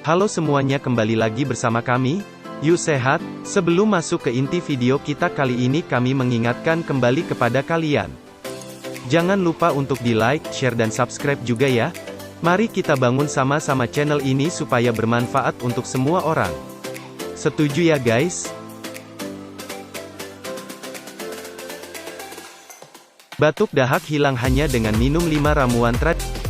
Halo semuanya, kembali lagi bersama kami. Yuk sehat. Sebelum masuk ke inti video kita kali ini, kami mengingatkan kembali kepada kalian. Jangan lupa untuk di like, share dan subscribe juga ya. Mari kita bangun sama-sama channel ini supaya bermanfaat untuk semua orang. Setuju ya guys? Batuk dahak hilang hanya dengan minum 5 ramuan tradisional.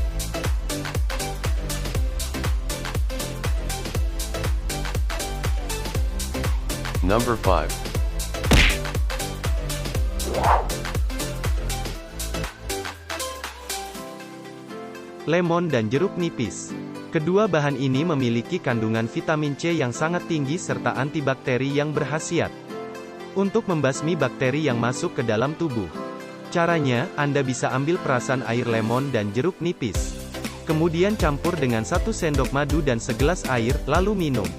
Number 5. Lemon dan jeruk nipis. Kedua bahan ini memiliki kandungan vitamin C yang sangat tinggi serta antibakteri yang berkhasiat untuk membasmi bakteri yang masuk ke dalam tubuh. Caranya, Anda bisa ambil perasan air lemon dan jeruk nipis. Kemudian campur dengan 1 sendok madu dan segelas air, lalu minum.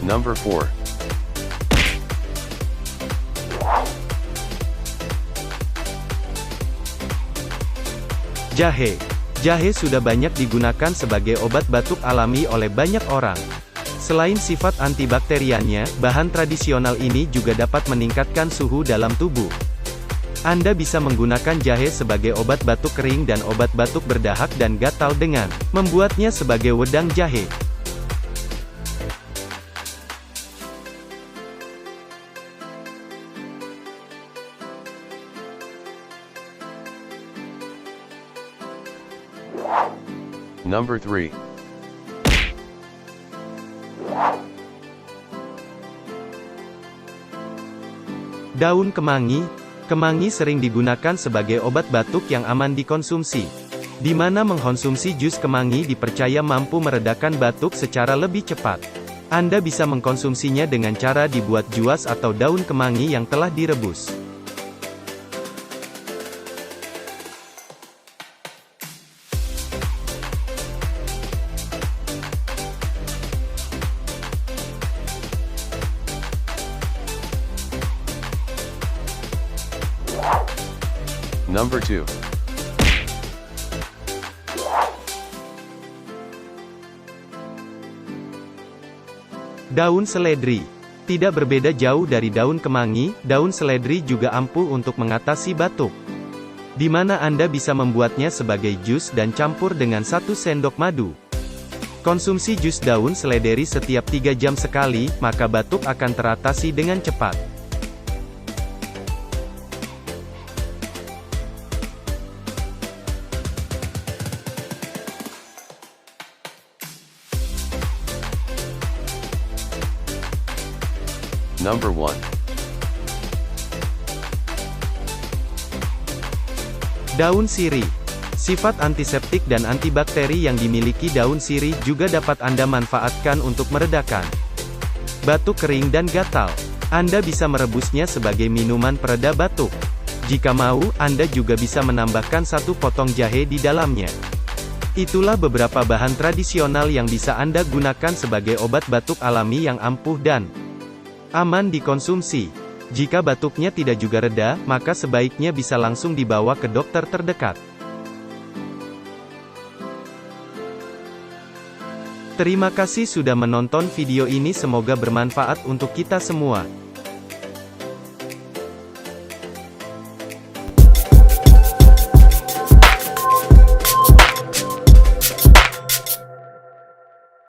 Number 4. Jahe. Jahe sudah banyak digunakan sebagai obat batuk alami oleh banyak orang. Selain sifat antibakteriannya, bahan tradisional ini juga dapat meningkatkan suhu dalam tubuh. Anda bisa menggunakan jahe sebagai obat batuk kering dan obat batuk berdahak dan gatal dengan membuatnya sebagai wedang jahe. Number 3. Daun kemangi. Kemangi sering digunakan sebagai obat batuk yang aman dikonsumsi, di mana mengkonsumsi jus kemangi dipercaya mampu meredakan batuk secara lebih cepat. Anda bisa mengkonsumsinya dengan cara dibuat juas atau daun kemangi yang telah direbus. Number 2. Daun seledri. Tidak berbeda jauh dari daun kemangi, daun seledri juga ampuh untuk mengatasi batuk. Di mana Anda bisa membuatnya sebagai jus dan campur dengan 1 sendok madu. Konsumsi jus daun seledri setiap 3 jam sekali, maka batuk akan teratasi dengan cepat. Number 1. Daun sirih. Sifat antiseptik dan antibakteri yang dimiliki daun sirih juga dapat Anda manfaatkan untuk meredakan batuk kering dan gatal. Anda bisa merebusnya sebagai minuman pereda batuk. Jika mau, Anda juga bisa menambahkan 1 potong jahe di dalamnya. Itulah beberapa bahan tradisional yang bisa Anda gunakan sebagai obat batuk alami yang ampuh dan aman dikonsumsi. Jika batuknya tidak juga reda, maka sebaiknya bisa langsung dibawa ke dokter terdekat. Terima kasih sudah menonton video ini, semoga bermanfaat untuk kita semua.